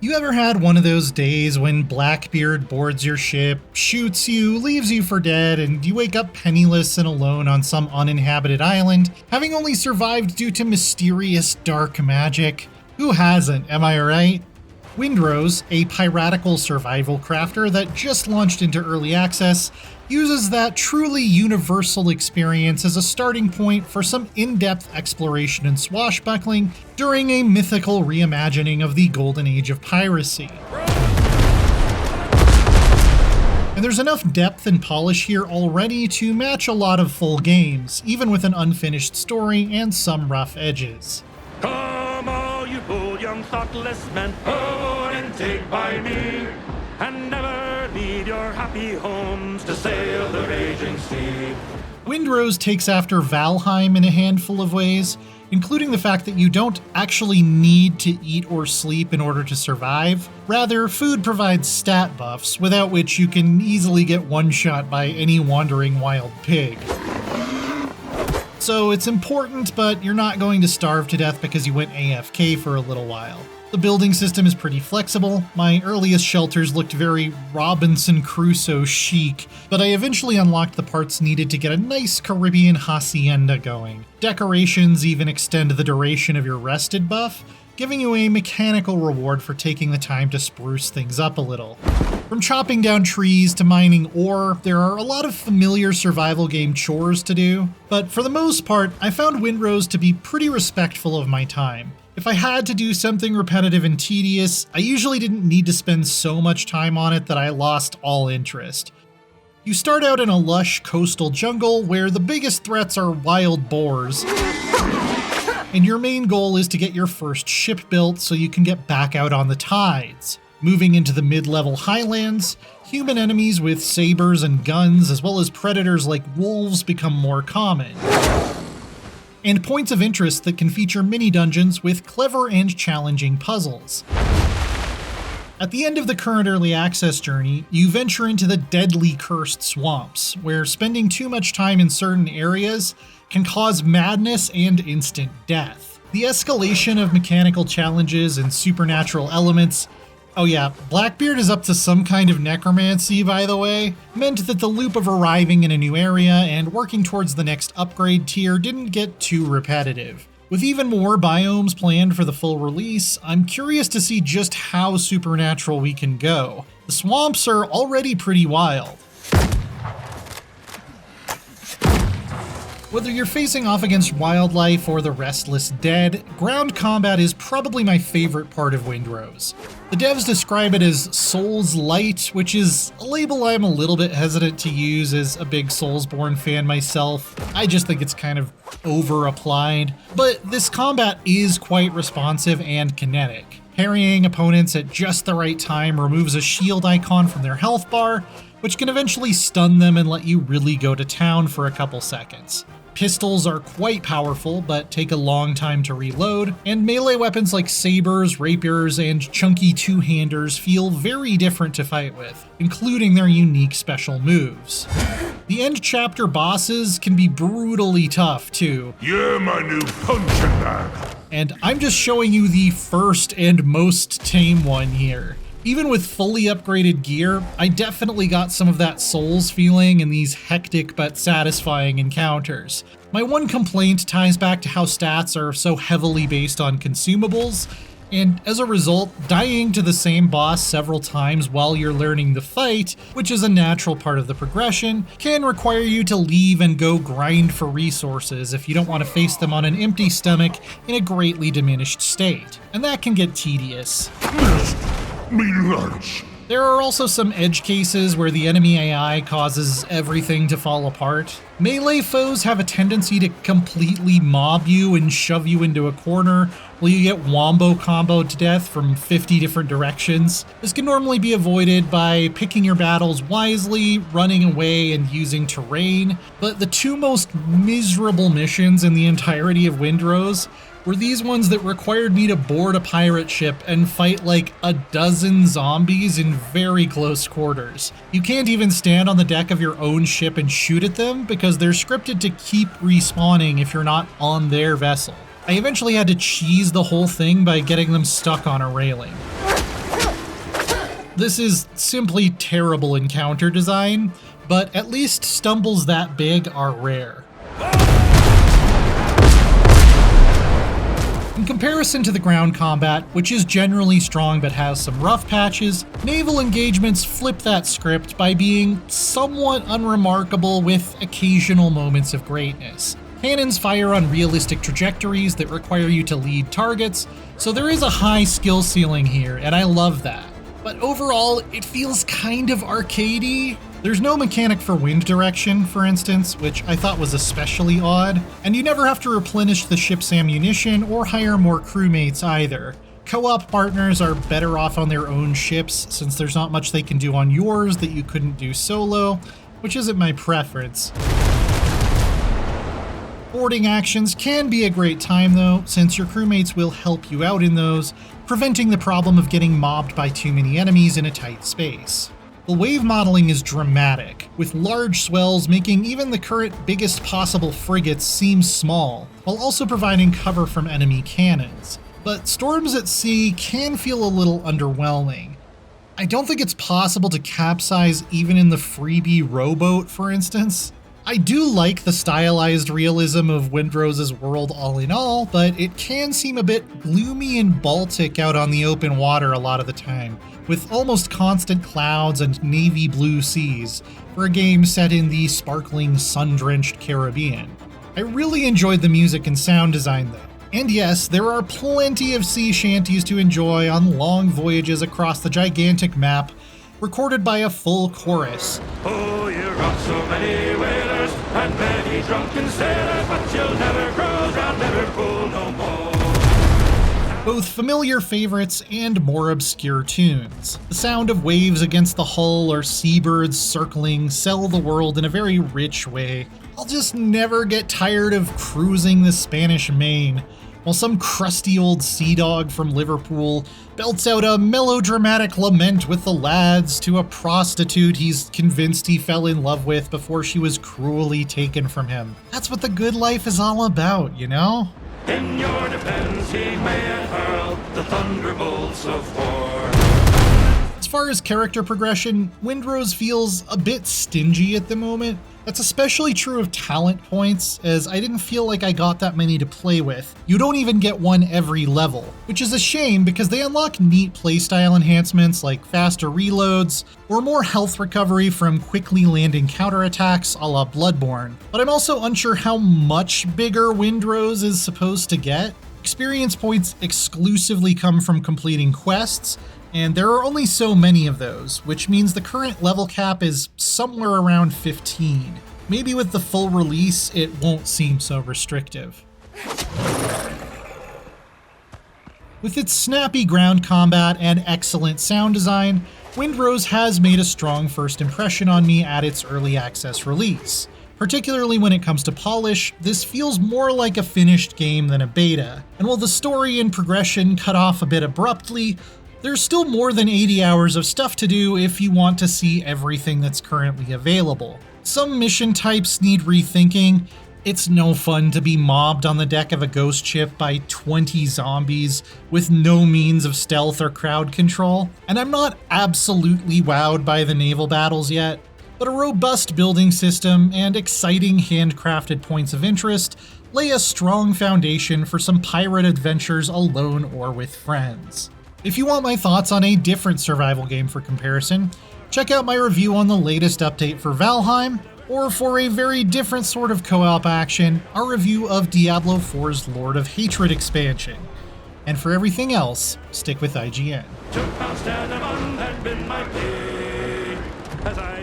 You ever had one of those days when Blackbeard boards your ship, shoots you, leaves you for dead, and you wake up penniless and alone on some uninhabited island, having only survived due to mysterious dark magic? Who hasn't, am I right? Windrose, a piratical survival crafter that just launched into early access, uses that truly universal experience as a starting point for some in-depth exploration and swashbuckling during a mythical reimagining of the golden age of piracy. And there's enough depth and polish here already to match a lot of full games, even with an unfinished story and some rough edges. Come all you bold young thoughtless men, aboard and take by me, and never leave your happy homes to sail the raging sea. Windrose takes after Valheim in a handful of ways, including the fact that you don't actually need to eat or sleep in order to survive. Rather, food provides stat buffs, without which you can easily get one-shot by any wandering wild pig. So it's important, but you're not going to starve to death because you went AFK for a little while. The building system is pretty flexible. My earliest shelters looked very Robinson Crusoe chic, but I eventually unlocked the parts needed to get a nice Caribbean hacienda going. Decorations even extend the duration of your rested buff, giving you a mechanical reward for taking the time to spruce things up a little. From chopping down trees to mining ore, there are a lot of familiar survival game chores to do, but for the most part, I found Windrose to be pretty respectful of my time. If I had to do something repetitive and tedious, I usually didn't need to spend so much time on it that I lost all interest. You start out in a lush coastal jungle where the biggest threats are wild boars, and your main goal is to get your first ship built so you can get back out on the tides. Moving into the mid-level highlands, human enemies with sabers and guns, as well as predators like wolves, become more common. And points of interest that can feature mini-dungeons with clever and challenging puzzles. At the end of the current early access journey, you venture into the deadly cursed swamps, where spending too much time in certain areas can cause madness and instant death. The escalation of mechanical challenges and supernatural elements— oh yeah, Blackbeard is up to some kind of necromancy, by the way— meant that the loop of arriving in a new area and working towards the next upgrade tier didn't get too repetitive. With even more biomes planned for the full release, I'm curious to see just how supernatural we can go. The swamps are already pretty wild. Whether you're facing off against wildlife or the restless dead, ground combat is probably my favorite part of Windrose. The devs describe it as Souls-light, which is a label I'm a little bit hesitant to use as a big Soulsborne fan myself. I just think it's kind of over-applied. But this combat is quite responsive and kinetic. Parrying opponents at just the right time removes a shield icon from their health bar, which can eventually stun them and let you really go to town for a couple seconds. Pistols are quite powerful, but take a long time to reload, and melee weapons like sabers, rapiers, and chunky two-handers feel very different to fight with, including their unique special moves. The end chapter bosses can be brutally tough, too. You're my new punching bag. And I'm just showing you the first and most tame one here. Even with fully upgraded gear, I definitely got some of that Souls feeling in these hectic but satisfying encounters. My one complaint ties back to how stats are so heavily based on consumables, and as a result, dying to the same boss several times while you're learning the fight, which is a natural part of the progression, can require you to leave and go grind for resources if you don't want to face them on an empty stomach in a greatly diminished state. And that can get tedious. Me lunch. There are also some edge cases where the enemy AI causes everything to fall apart. Melee foes have a tendency to completely mob you and shove you into a corner, while you get wombo comboed to death from 50 different directions. This can normally be avoided by picking your battles wisely, running away, and using terrain, but the two most miserable missions in the entirety of Windrose were these ones that required me to board a pirate ship and fight like a dozen zombies in very close quarters. You can't even stand on the deck of your own ship and shoot at them because they're scripted to keep respawning if you're not on their vessel. I eventually had to cheese the whole thing by getting them stuck on a railing. This is simply terrible encounter design, but at least stumbles that big are rare. In comparison to the ground combat, which is generally strong but has some rough patches, naval engagements flip that script by being somewhat unremarkable with occasional moments of greatness. Cannons fire on realistic trajectories that require you to lead targets, so there is a high skill ceiling here, and I love that. But overall, it feels kind of arcadey. There's no mechanic for wind direction, for instance, which I thought was especially odd, and you never have to replenish the ship's ammunition or hire more crewmates either. Co-op partners are better off on their own ships, since there's not much they can do on yours that you couldn't do solo, which isn't my preference. Boarding actions can be a great time though, since your crewmates will help you out in those, preventing the problem of getting mobbed by too many enemies in a tight space. The wave modeling is dramatic, with large swells making even the current biggest possible frigates seem small, while also providing cover from enemy cannons. But storms at sea can feel a little underwhelming. I don't think it's possible to capsize even in the freebie rowboat, for instance. I do like the stylized realism of Windrose's world all in all, but it can seem a bit gloomy and Baltic out on the open water a lot of the time, with almost constant clouds and navy blue seas for a game set in the sparkling, sun-drenched Caribbean. I really enjoyed the music and sound design though. And yes, there are plenty of sea shanties to enjoy on long voyages across the gigantic map, recorded by a full chorus. Oh, you rock so many whalers and many drunken sailors, but you'll never cruise round Liverpool no more. Both familiar favorites and more obscure tunes. The sound of waves against the hull or seabirds circling sell the world in a very rich way. I'll just never get tired of cruising the Spanish Main, while some crusty old sea dog from Liverpool belts out a melodramatic lament with the lads to a prostitute he's convinced he fell in love with before she was cruelly taken from him. That's what the good life is all about, you know? In your defense he may hurl the thunderbolts of war. As far as character progression, Windrose feels a bit stingy at the moment. That's especially true of talent points, as I didn't feel like I got that many to play with. You don't even get one every level, which is a shame because they unlock neat playstyle enhancements like faster reloads, or more health recovery from quickly landing counterattacks a la Bloodborne. But I'm also unsure how much bigger Windrose is supposed to get. Experience points exclusively come from completing quests, and there are only so many of those, which means the current level cap is somewhere around 15. Maybe with the full release, it won't seem so restrictive. With its snappy ground combat and excellent sound design, Windrose has made a strong first impression on me at its early access release. Particularly when it comes to polish, this feels more like a finished game than a beta, and while the story and progression cut off a bit abruptly, there's still more than 80 hours of stuff to do if you want to see everything that's currently available. Some mission types need rethinking. It's no fun to be mobbed on the deck of a ghost ship by 20 zombies with no means of stealth or crowd control. And I'm not absolutely wowed by the naval battles yet, but a robust building system and exciting handcrafted points of interest lay a strong foundation for some pirate adventures alone or with friends. If you want my thoughts on a different survival game for comparison, check out my review on the latest update for Valheim, or for a very different sort of co-op action, our review of Diablo 4's Lord of Hatred expansion. And for everything else, stick with IGN. £2 sterling a month had been my pay as I